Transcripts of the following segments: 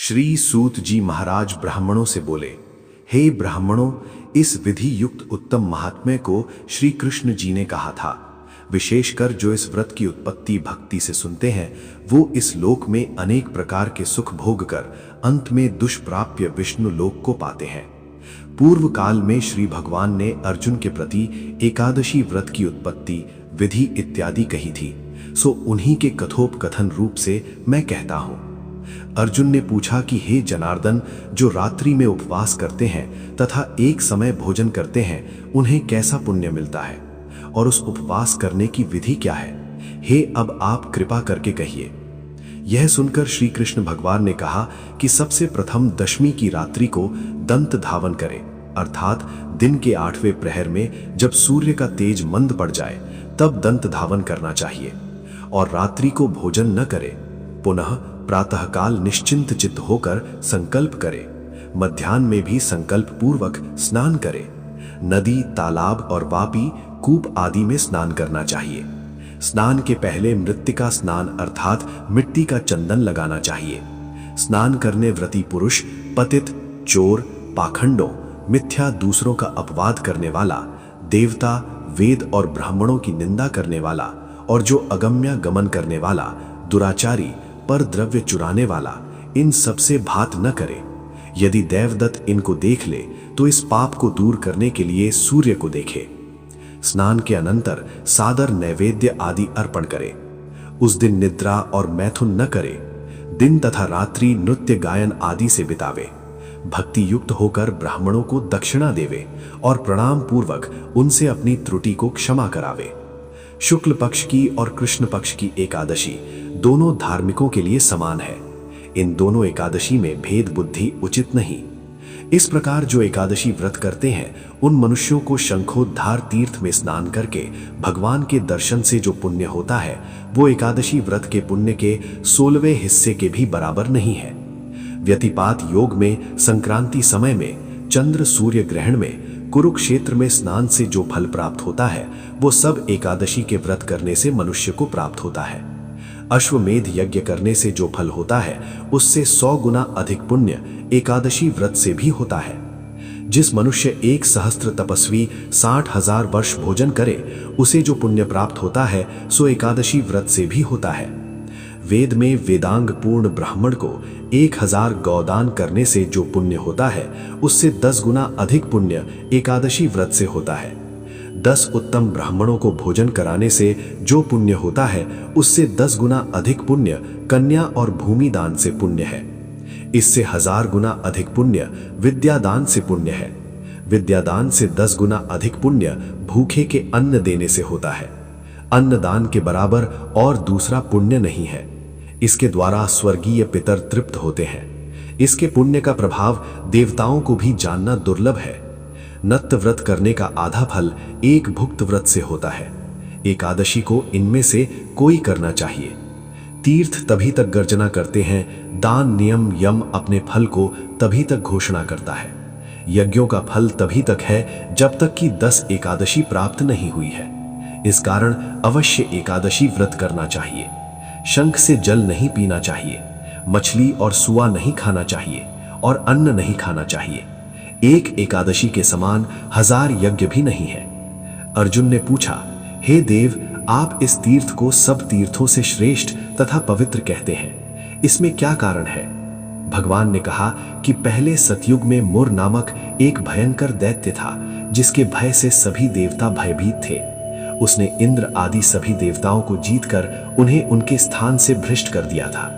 श्री सूत जी महाराज ब्राह्मणों से बोले, हे ब्राह्मणों, इस विधि युक्त उत्तम महात्म्य को श्री कृष्ण जी ने कहा था। विशेषकर जो इस व्रत की उत्पत्ति भक्ति से सुनते हैं, वो इस लोक में अनेक प्रकार के सुख भोग कर अंत में दुष्प्राप्य विष्णु लोक को पाते हैं। पूर्व काल में श्री भगवान ने अर्जुन के प्रति एकादशी व्रत की उत्पत्ति, विधि इत्यादि कही थी, सो उन्हीं के कथोपकथन रूप से मैं कहता हूँ। अर्जुन ने पूछा कि हे जनार्दन, जो रात्रि में उपवास करते हैं तथा एक समय भोजन करते हैं, उन्हें कैसा पुण्य मिलता है और उस उपवास करने की विधि क्या है? हे अब आप कृपा करके कहिए। यह सुनकर श्री कृष्ण भगवान ने कहा कि सबसे प्रथम दशमी की रात्रि को दंत धावन करें, अर्थात दिन के 8वें प्रहर में जब सूर्य का तेज मंद पड़ जाए तब दंत धावन करना चाहिए और रात्रि को भोजन न करे। पुनः प्रातःकाल निश्चिंत चित्त होकर संकल्प करे। मध्याह्न में भी संकल्प पूर्वक स्नान करे। नदी, तालाब और वापी, कूप आदि में स्नान करना चाहिए। स्नान के पहले मृत्तिका स्नान अर्थात मिट्टी का चंदन लगाना चाहिए। स्नान करने व्रती पुरुष पतित, चोर, पाखंडों, मिथ्या दूसरों का अपवाद करने वाला, देवता, वेद और ब्राह्मणों की निंदा करने वाला और जो अगम्य गमन करने वाला, दुराचारी, पर द्रव्य चुराने वाला, इन सबसे भात न करे। यदि देवदत्त इनको देख ले तो इस पाप को दूर करने के लिए सूर्य को देखे। स्नान के अनंतर सादर नैवेद्य आदि अर्पण करे। उस दिन निद्रा और मैथुन न करे। दिन तथा रात्रि नृत्य गायन आदि से बितावे। भक्ति युक्त होकर ब्राह्मणों को दक्षिणा देवे और प्रणाम पूर्वक उनसे अपनी त्रुटि को क्षमा करावे। शुक्ल पक्ष की और कृष्ण पक्ष की एकादशी दोनों धार्मिकों के लिए समान है। इन दोनों एकादशी में भेद बुद्धि उचित नहीं। इस प्रकार जो एकादशी व्रत करते हैं, उन मनुष्यों को शंखोद्धार तीर्थ में स्नान करके भगवान के दर्शन से जो पुण्य होता है, वो एकादशी व्रत के पुण्य के 16वें हिस्से के भी बराबर नहीं है। व्यतिपात योग में संक्रांति समय में चंद्र सूर्य ग्रहण में कुरुक्षेत्र में स्नान से जो फल प्राप्त होता है, वो सब एकादशी के व्रत करने से मनुष्य को प्राप्त होता है। अश्वमेध यज्ञ करने से जो फल होता है, उससे 100 गुना अधिक पुण्य एकादशी व्रत से भी होता है। जिस मनुष्य 1 सहस्त्र तपस्वी 60,000 वर्ष भोजन करे, उसे जो पुण्य प्राप्त होता है, सो एकादशी व्रत से भी होता है। वेद में वेदांग पूर्ण ब्राह्मण को 1000 गौदान करने से जो पुण्य होता है, उससे 10 गुना अधिक पुण्य एकादशी व्रत से होता है। 10 उत्तम ब्राह्मणों को भोजन कराने से जो पुण्य होता है, उससे 10 गुना अधिक पुण्य कन्या और भूमि दान से पुण्य है। इससे 1000 गुना अधिक पुण्य विद्यादान से पुण्य है। विद्यादान से 10 गुना अधिक पुण्य भूखे के अन्न देने से होता है। अन्नदान के बराबर और दूसरा पुण्य नहीं है। इसके द्वारा स्वर्गीय पितर तृप्त होते हैं। इसके पुण्य का प्रभाव देवताओं को भी जानना दुर्लभ है। नत्त व्रत करने का आधा फल एक भुक्त व्रत से होता है। एकादशी को इनमें से कोई करना चाहिए। तीर्थ तभी तक गर्जना करते हैं, दान नियम यम अपने फल को तभी तक घोषणा करता है। यज्ञों का फल तभी तक है जब तक कि 10 एकादशी प्राप्त नहीं हुई है। इस कारण अवश्य एकादशी व्रत करना चाहिए। शंख से जल नहीं पीना चाहिए। मछली और सुआ नहीं खाना चाहिए और अन्न नहीं खाना चाहिए। एक एकादशी के समान 1000 यज्ञ भी नहीं है। अर्जुन ने पूछा, हे देव, आप इस तीर्थ को सब तीर्थों से श्रेष्ठ तथा पवित्र कहते हैं, इसमें क्या कारण है? भगवान ने कहा कि पहले सतयुग में मुर नामक एक भयंकर दैत्य था, जिसके भय से सभी देवता भयभीत थे। उसने इंद्र आदि सभी देवताओं को जीतकर उन्हें उनके स्थान से भ्रष्ट कर दिया था।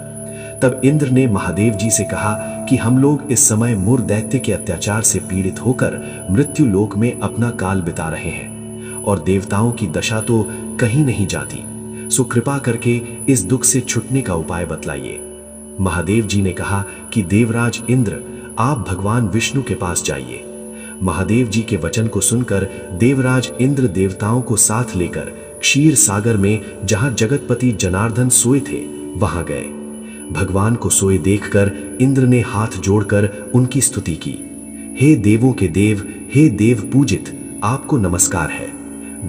तब इंद्र ने महादेव जी से कहा कि हम लोग इस समय मुर दैत्य के अत्याचार से पीड़ित होकर मृत्यु लोक में अपना काल बिता रहे हैं और देवताओं की दशा तो कहीं नहीं जाती, सो कृपा करके इस दुख से छुटने का उपाय बतलाइए। महादेव जी ने कहा कि देवराज इंद्र, आप भगवान विष्णु के पास जाइए। महादेव जी के वचन को सुनकर देवराज इंद्र देवताओं को साथ लेकर क्षीर सागर में जहां जगतपति जनार्दन सोए थे, वहां गए। भगवान को सोए देखकर इंद्र ने हाथ जोड़कर उनकी स्तुति की। हे देवों के देव, हे देव पूजित, आपको नमस्कार है।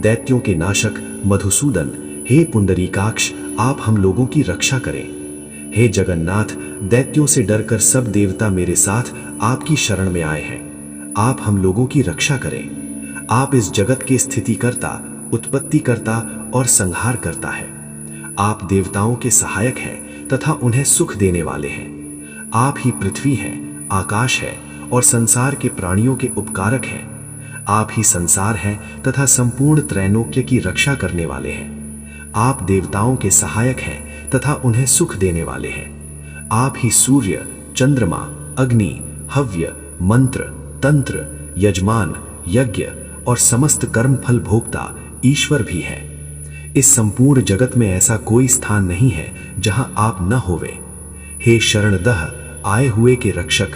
दैत्यों के नाशक मधुसूदन, हे पुंडरीकाक्ष, आप हम लोगों की रक्षा करें। हे जगन्नाथ, दैत्यों से डरकर सब देवता मेरे साथ आपकी शरण में आए हैं। आप हम लोगों की रक्षा करें। आप इस जगत के स्थितिकर्ता, उत्पत्तिकर्ता और संहार करता है। आप देवताओं के सहायक हैं तथा उन्हें सुख देने वाले हैं। आप ही पृथ्वी हैं, आकाश है और संसार के प्राणियों के उपकारक हैं। आप ही संसार हैं तथा संपूर्ण त्रैलोक्य की रक्षा करने वाले हैं। आप देवताओं के सहायक हैं तथा उन्हें सुख देने वाले हैं। आप ही सूर्य, चंद्रमा, अग्नि, हव्य, मंत्र, तंत्र, यजमान, यज्ञ और समस्त कर्मफल भोक्ता ईश्वर भी हैं। इस संपूर्ण जगत में ऐसा कोई स्थान नहीं है जहां आप न होवे। हे शरणदह आए हुए के रक्षक,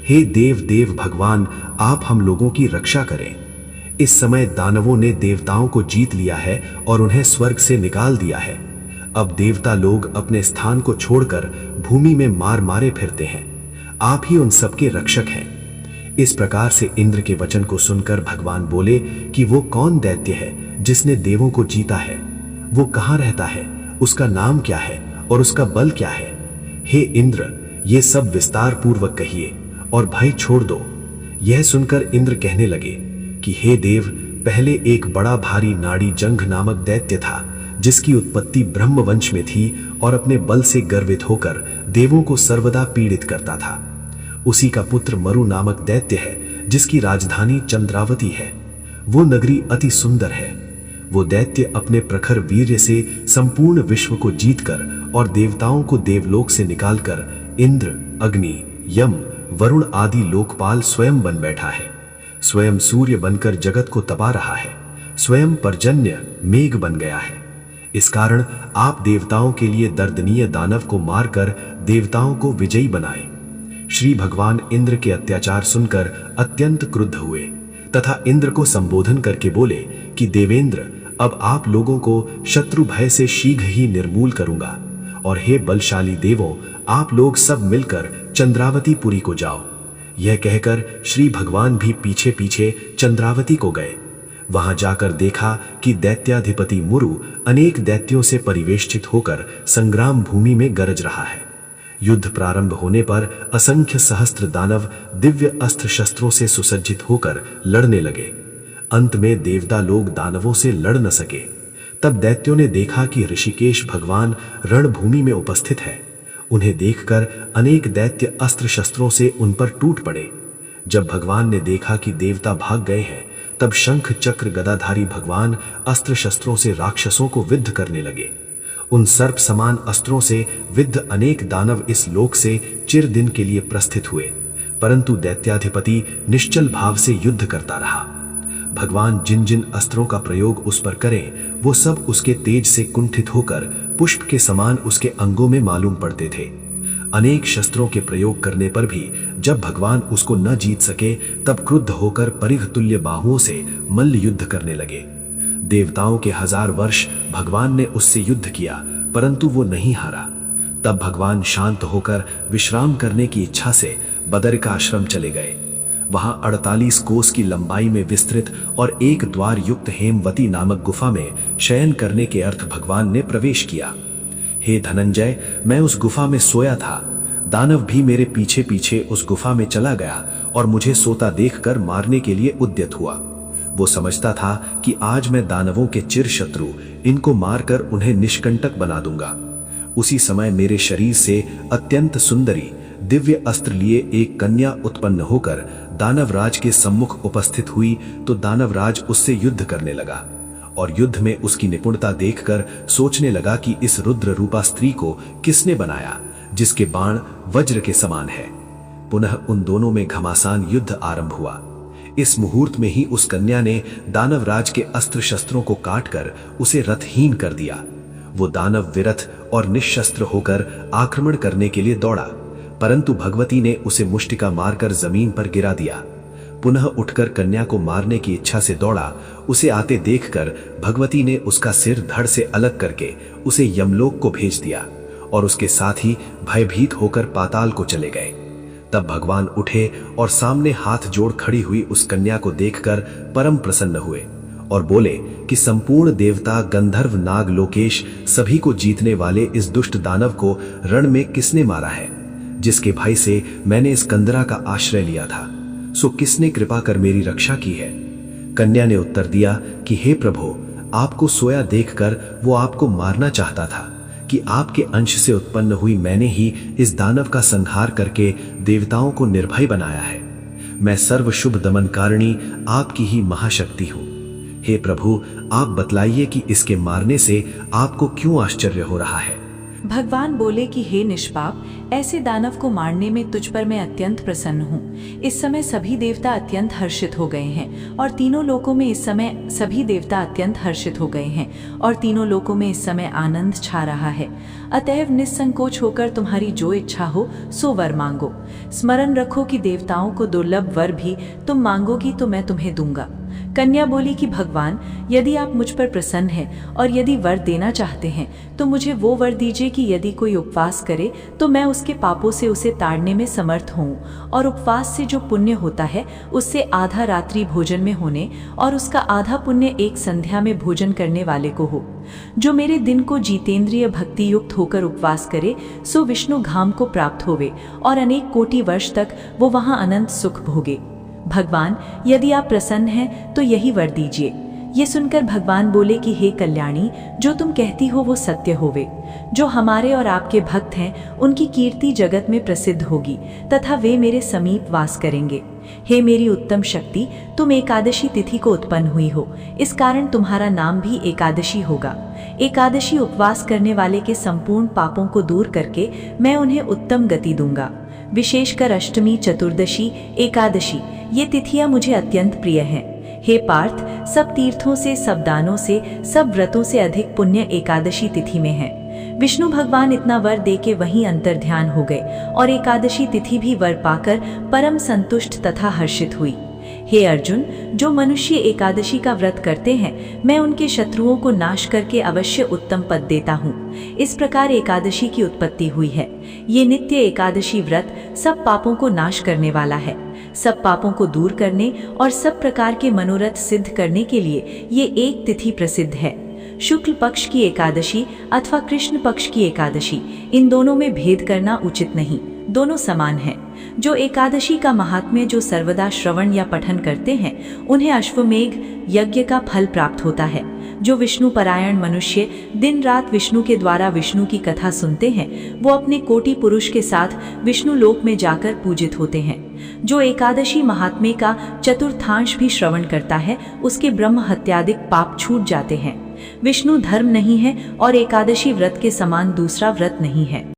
हे देव देव भगवान, आप हम लोगों की रक्षा करें। इस समय दानवों ने देवताओं को जीत लिया है और उन्हें स्वर्ग से निकाल दिया है। अब देवता लोग अपने स्थान को छोड़कर भूमि में मार मारे फिरते हैं। आप ही उन सबके रक्षक हैं। इस प्रकार से इंद्र के वचन को सुनकर भगवान बोले कि वो कौन दैत्य है जिसने देवों को जीता है? वो कहाँ रहता है? उसका नाम क्या है और उसका बल क्या है? हे इंद्र, ये सब विस्तार पूर्वक कहिए और भय छोड़ दो। यह सुनकर इंद्र कहने लगे कि हे देव, पहले एक बड़ा भारी नाड़ी जंघ नामक दैत्य था, जिसकी उत्पत्ति ब्रह्मवंश में थी और अपने बल से गर्वित होकर देवों को सर्वदा पीड़ित करता था। उसी का पुत्र मरु नामक दैत्य है, जिसकी राजधानी चंद्रावती है। वो नगरी अति सुंदर है। वो दैत्य अपने प्रखर वीर्य से संपूर्ण विश्व को जीतकर और देवताओं को देवलोक से निकालकर इंद्र, अग्नि, यम, वरुण आदि लोकपाल स्वयं बन बैठा है। स्वयं सूर्य बनकर जगत को तपा रहा है। स्वयं पर्जन्य मेघ बन गया है। इस कारण आप देवताओं के लिए दर्दनीय दानव को मारकर देवताओं को विजयी बनाए। श्री भगवान इंद्र के अत्याचार सुनकर अत्यंत क्रुद्ध हुए तथा इंद्र को संबोधन करके बोले कि देवेंद्र, अब आप लोगों को शत्रु भय से शीघ्र ही निर्मूल करूंगा। और हे बलशाली देवों, आप लोग सब मिलकर चंद्रावती पुरी को जाओ। यह कहकर श्री भगवान भी पीछे पीछे चंद्रावती को गए। वहां जाकर देखा कि दैत्याधिपति मुरु अनेक दैत्यों से परिवेष्टित होकर संग्राम भूमि में गरज रहा है। युद्ध प्रारंभ होने पर असंख्य सहस्त्र दानव दिव्य अस्त्र शस्त्रों से सुसज्जित होकर लड़ने लगे। अंत में देवता लोग दानवों से लड़ न सके। तब दैत्यों ने देखा कि ऋषिकेश भगवान रणभूमि में उपस्थित है। उन्हें देखकर अनेक दैत्य अस्त्र शस्त्रों से उन पर टूट पड़े। जब भगवान ने देखा कि देवता भाग गए हैं, तब शंख चक्र गदाधारी भगवान अस्त्र शस्त्रों से राक्षसों को विद्ध करने लगे। उन सर्प समान अस्त्रों से विद्ध अनेक दानव इस लोक से चिर दिन के लिए प्रस्थित हुए, परंतु दैत्याधिपति निश्चल भाव से युद्ध करता रहा। भगवान जिन जिन अस्त्रों का प्रयोग उस पर करें, वो सब उसके तेज से कुंठित होकर पुष्प के समान उसके अंगों में मालूम पड़ते थे। अनेक शस्त्रों के प्रयोग करने पर भी जब भगवान उसको न जीत सके, तब क्रुद्ध होकर परिघ तुल्य बाहुओं से मल्ल युद्ध करने लगे। देवताओं के 1000 वर्ष भगवान ने उससे युद्ध किया, परंतु वो नहीं हारा। तब भगवान शांत होकर विश्राम करने की इच्छा से बदरिका आश्रम चले गए। वहां 48 कोस की लंबाई में विस्तृत और एक द्वार युक्त हेमवती नामक गुफा में शयन करने के अर्थ भगवान ने प्रवेश किया। हे धनंजय, मैं उस गुफा में सोया था। दानव भी मेरे पीछे पीछे उस गुफा में चला गया और मुझे सोता देखकर मारने के लिए उद्यत हुआ। वो समझता था कि आज मैं दानवों के चिर शत्रु, इनको मारकर उन्हें निष्कंटक बना दूंगा। उसी समय मेरे शरीर से अत्यंत सुंदरी दिव्य अस्त्र लिए एक कन्या उत्पन्न होकर दानवराज के सम्मुख उपस्थित हुई, तो दानवराज उससे युद्ध करने लगा और युद्ध में उसकी निपुणता देखकर सोचने लगा कि इस रुद्र रूपा स्त्री को किसने बनाया, जिसके बाण वज्र के समान है। पुनः उन दोनों में घमासान युद्ध आरंभ हुआ। इस मुहूर्त में ही उस कन्या ने दानवराज के अस्त्र शस्त्रों को काटकर उसे रथहीन कर दिया। वो दानव विरथ और निशस्त्र होकर आक्रमण करने के लिए दौड़ा, परंतु भगवती ने उसे मुष्टिका मारकर जमीन पर गिरा दिया। पुनः उठकर कन्या को मारने की इच्छा से दौड़ा। उसे आते देखकर भगवती ने उसका सिर धड़ से अलग करके उसे यमलोक को भेज दिया और उसके साथ ही भयभीत होकर पाताल को चले गए। तब भगवान उठे और सामने हाथ जोड़ खड़ी हुई उस कन्या को देखकर परम प्रसन्न हुए और बोले कि संपूर्ण देवता, गंधर्व, नाग, लोकेश सभी को जीतने वाले इस दुष्ट दानव को रण में किसने मारा है, जिसके भाई से मैंने इस कंदरा का आश्रय लिया था? सो किसने कृपा कर मेरी रक्षा की है? कन्या ने उत्तर दिया कि हे प्रभु, आपको सोया देखकर वो आपको मारना चाहता था कि आपके अंश से उत्पन्न हुई मैंने ही इस दानव का संहार करके देवताओं को निर्भय बनाया है। मैं सर्व शुभ दमनकारिणी आपकी ही महाशक्ति हूं। हे प्रभु, आप बतलाइए कि इसके मारने से आपको क्यों आश्चर्य हो रहा है? भगवान बोले कि हे निष्पाप, ऐसे दानव को मारने में तुझ पर मैं अत्यंत प्रसन्न हूँ। इस समय सभी देवता अत्यंत हर्षित हो गए हैं और तीनों लोकों में इस समय सभी देवता अत्यंत हर्षित हो गए हैं और तीनों लोकों में इस समय आनंद छा रहा है। अतएव निस्संकोच होकर तुम्हारी जो इच्छा हो सो वर मांगो। स्मरण रखो कि देवताओं को दुर्लभ वर भी तुम मांगोगी तो मैं तुम्हें दूंगा। कन्या बोली कि भगवान, यदि आप मुझ पर प्रसन्न हैं और यदि वर देना चाहते हैं तो मुझे वो वर दीजिए कि यदि कोई उपवास करे तो मैं उसके पापों से उसे ताड़ने में समर्थ हूँ, और उपवास से जो पुण्य होता है उससे आधा रात्रि भोजन में होने और उसका आधा पुण्य एक संध्या में भोजन करने वाले को हो। जो मेरे दिन को जीतेंद्रिय भक्ति युक्त होकर उपवास करे सो विष्णु धाम को प्राप्त होवे और अनेक कोटि वर्ष तक वो वहाँ अनंत सुख भोगे। भगवान, यदि आप प्रसन्न हैं तो यही वर दीजिए। ये सुनकर भगवान बोले कि हे कल्याणी, जो तुम कहती हो वो सत्य होवे। जो हमारे और आपके भक्त हैं उनकी कीर्ति जगत में प्रसिद्ध होगी तथा वे मेरे समीप वास करेंगे। हे मेरी उत्तम शक्ति, तुम एकादशी तिथि को उत्पन्न हुई हो, इस कारण तुम्हारा नाम भी एकादशी होगा। एकादशी उपवास करने वाले के संपूर्ण पापों को दूर करके मैं उन्हें उत्तम गति दूंगा। विशेषकर अष्टमी, चतुर्दशी, एकादशी ये तिथियां मुझे अत्यंत प्रिय हैं। हे पार्थ, सब तीर्थों से, सब दानों से, सब व्रतों से अधिक पुण्य एकादशी तिथि में है। विष्णु भगवान इतना वर देके वहीं अंतर्ध्यान हो गए और एकादशी तिथि भी वर पाकर परम संतुष्ट तथा हर्षित हुई। हे अर्जुन, जो मनुष्य एकादशी का व्रत करते हैं मैं उनके शत्रुओं को नाश करके अवश्य उत्तम पद देता हूँ। इस प्रकार एकादशी की उत्पत्ति हुई है। ये नित्य एकादशी व्रत सब पापों को नाश करने वाला है। सब पापों को दूर करने और सब प्रकार के मनोरथ सिद्ध करने के लिए ये एक तिथि प्रसिद्ध है। शुक्ल पक्ष की एकादशी अथवा कृष्ण पक्ष की एकादशी, इन दोनों में भेद करना उचित नहीं, दोनों समान हैं। जो एकादशी का महात्म्य जो सर्वदा श्रवण या पठन करते हैं उन्हें अश्वमेघ यज्ञ का फल प्राप्त होता है। जो विष्णु परायण मनुष्य दिन रात विष्णु के द्वारा विष्णु की कथा सुनते हैं वो अपने कोटि पुरुष के साथ विष्णु लोक में जाकर पूजित होते हैं। जो एकादशी महात्म्य का चतुर्थांश भी श्रवण करता है उसके ब्रह्म हत्यादिक पाप छूट जाते हैं। विष्णु धर्म नहीं है और एकादशी व्रत के समान दूसरा व्रत नहीं है।